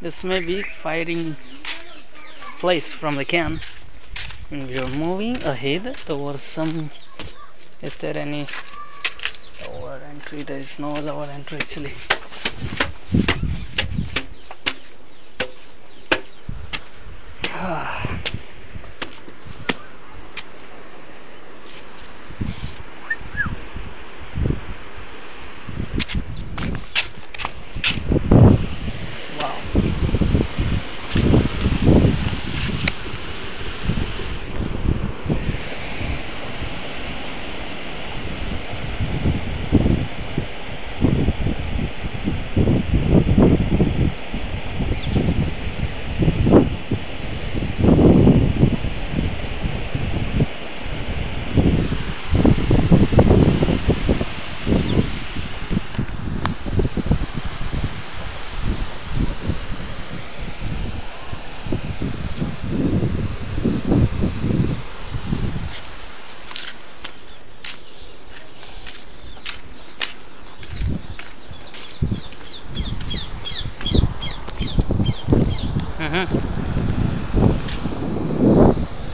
This may be firing place from the can. And we are moving ahead towards some. Is there any lower entry? There is no lower entry actually.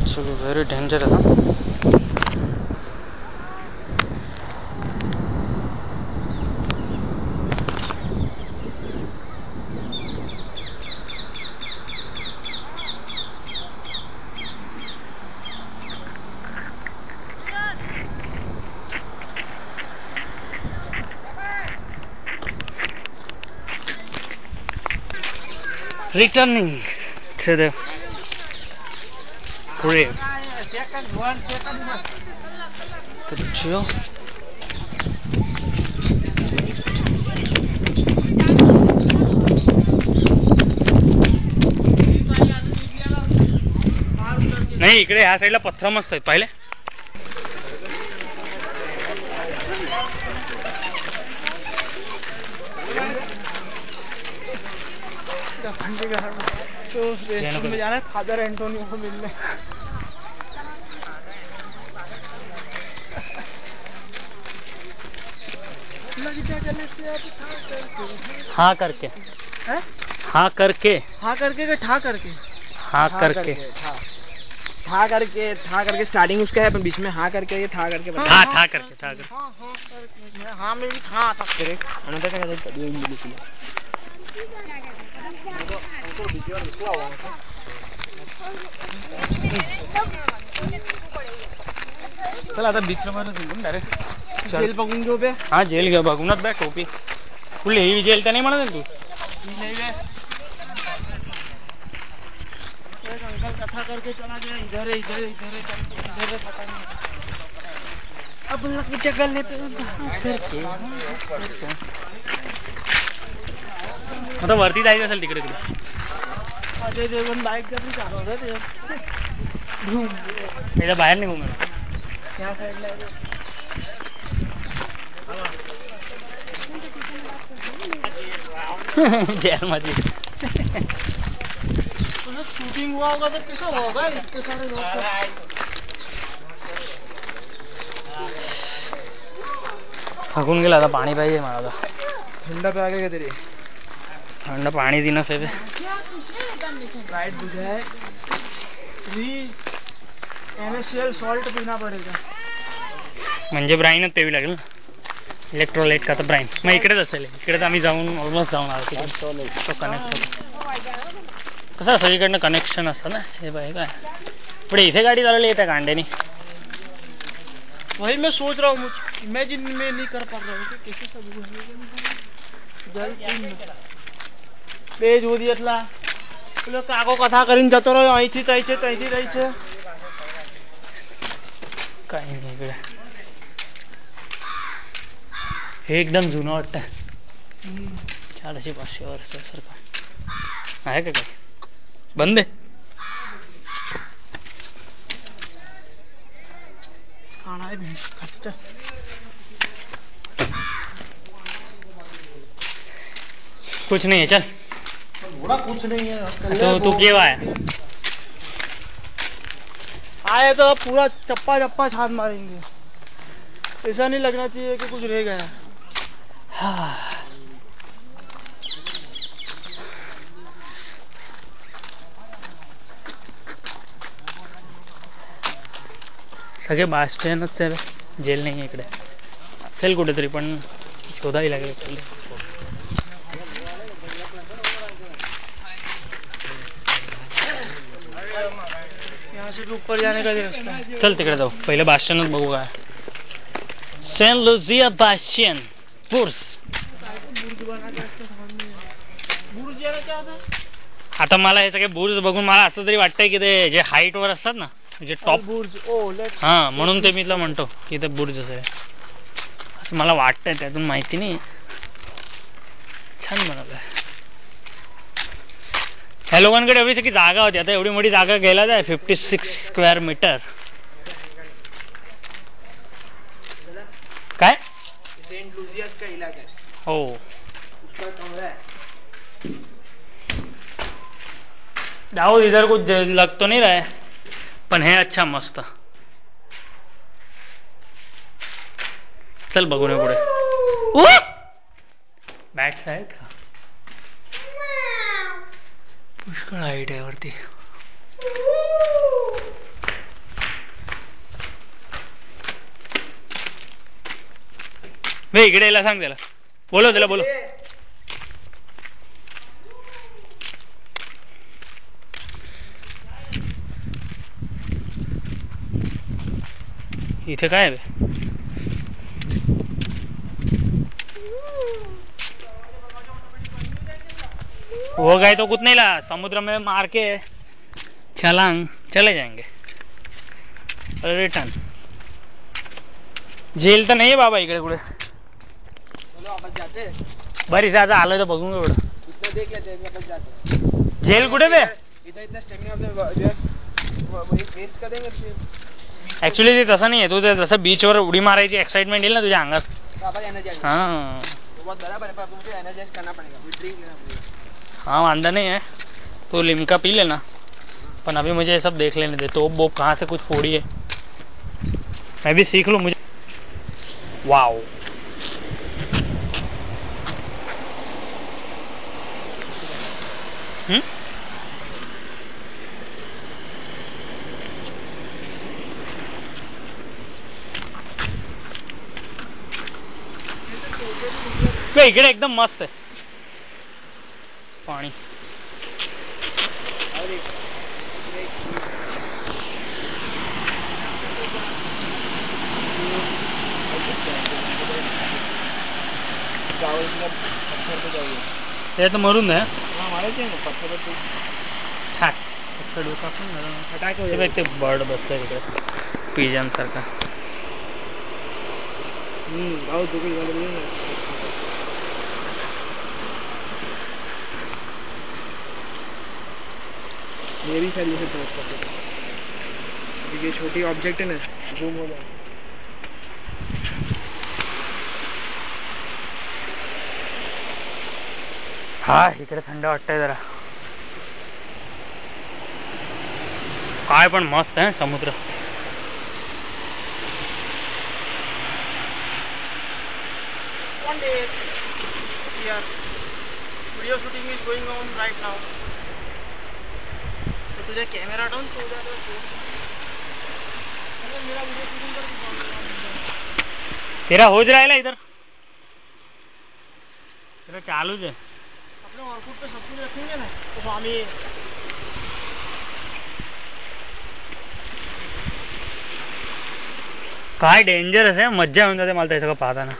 So very dangerous, huh? Returning to the grave. तो नाही इकडे ह्या साईडला पत्थर मस्त आहेत पाहिले. तो रेस्टोरेंट में जाना है फादर एंटोनियो को मिलने. हाँ करके हाँ करके हाँ करके के ठा करके हाँ करके था करके स्टार्टिंग उसका है, पर बीच में हाँ करके ये था करके था करके हाँ में भी था करेक्ट. अनंतर क्या कहते हैं इंग्लिश में चल आता बीच में डायरेक्ट जेल बघून घेऊ बे. हाँ जेल घेऊ बघूनच बॅ टोपी फुल हेवी जेल तर नाही म्हणत तू. नहीं बे एक अंकल कथा करके चला गया इधर इधर पता नहीं. अब लग जगह पे करके मतलब वरती जायचं असेल तिकडे तिकडे. अजय देवगन बाइक जब चालवत ते पहिला बाहेर निघू मला त्या साइडला जेल मध्ये. तुझं शूटिंग हुआ होगा तो कैसा होगा इतने सारे लोग. थकून गेला आता पाणी पाहिजे मला आता. थंड प्यायला का तरी थंड पाणीच इनफ आहे. स्प्राइट बुझा है 3 NaCl सॉल्ट पीना पड़ेगा. म्हणजे ब्राईनच प्यावी लागेल ना. इलेक्ट्रोलाइट का तर ब्राईन मग इकडेच असेल. इकडे तर आम्ही जाऊन ऑलमोस्ट जाऊन आलो तिकडे. तो कनेक्ट कसं सगळीकडनं कनेक्शन असतं ना. हे बाय काय पुढे इथे गाडी चालवली येत्या कांड्यानी. वही मैं सोच रहा हूँ, इमेजिन में नहीं कर पा रहा हूँ कि कैसे सब पेज हो दियतला પેલો કાકો કથા કરીને જતો રહ્યો અહીંથી તઈથી રહી છે. काही नाही इकडे. हे एकदम जुनं वाटतं. 400-500 वर्षासारखं आहे का काय. बंद आहे. खाना है भी खर्चा. कुछ नहीं है चल. थोड़ा कुछ नहीं है तो तू क्यों आया. आए तो पूरा चप्पा छान मारेंगे. ऐसा नहीं लगना चाहिए कि कुछ रह गया. सगळे बास्टनच आहे, जेल नाही आहे इकडे. असेल कुठेतरी पण शोधावी लागेल पहिले. यहाँ से भी ऊपर जाने का रास्ता है. चल तिकडे जाऊ, पहिले बास्टनच बघू काय. सेंट लुसिया बास्टियन बुर्ज. बुर्ज याला क्या होता है? आता मला हे सगळे बुर्ज बघून मला असं तरी वाटतंय की ते जे हाईट वर असतात ना, म्हणजे टॉप बुर्ज. O let's. हा, म्हणून ते मी तुला म्हणतो की ते बुर्ज आहे असं मला वाटतंय, त्यातून माहिती नाही. छान बनवलंय. ह्या लोकांकडे एवढी सगळी जागा होती, आता एवढी मोठी जागा घ्यायला जाय. 56 स्क्वेअर मीटर. काय? सेंट लुसियास का इलाका है. हो, उसका कमरा है. दाऊद इधर कुछ लग तो नहीं रहा है, पण हे अच्छा मस्त. चल बघू नये पुढे. बॅट्स आहेत का? पुष्कळ हाईट आहे वरती. वे इकडे यायला सांग त्याला, बोलो त्याला बोलो. इथे काय आहे? वो गए तो कुछ नहीं ला, समुद्र में मार के छलांग चले जाएंगे रिटर्न. जेल तर नाही आहे बाबा इकडे कुठे. चलो आपण जाते. बरं इथे आता आलोय तर बघून एवढं. इतना देख लेते हैं, अपन जाते. जेल कुठे बे? इधर इतना स्टेमिना वही वेस्ट कर देंगे फिर. ऍक्च्युली ते तसं नाही आहे, तू जसं बीचवर उडी मारायची एक्साइटमेंट येईल ना तुझ्या अंगात. अपन एनर्जाइज. हाँ बहुत बराबर है, पर मुझे एनर्जाइज करना पड़ेगा, फिर ड्रिंक लेना पड़ेगा. हाँ वांदा नहीं है, तो लिम्का पी लेना, पर अभी मुझे ये सब देख लेने दे. तो वो कहाँ से कुछ फोड़ी है, मैं भी सीख लूँ. मुझे वाओ, इकडे एकदम मस्त आहे पाणी. ते तर मरून दे. ते बर्ड बसलाय तिकडे पिजन सारखा. ये भी शायद से पहुंच सकते हैं, क्योंकि ये छोटी ऑब्जेक्ट है ना, जूम हो जाए. हा इकडे थंड वाटतंय जरा. काय पण मस्त आहे समुद्र. One day here video shooting is going on right now. तो तुझे कैमरा डाउन तो उधर मेरा वीडियो शूटिंग कर. तेरा हो जा रहा है इधर, तेरा चालू है. अपने ऑर्कुट पे सब कुछ रखेंगे ना, तो स्वामी काय डेंजरस आहे. मज्जा येऊन जाते मला ते सगळं पाहताना.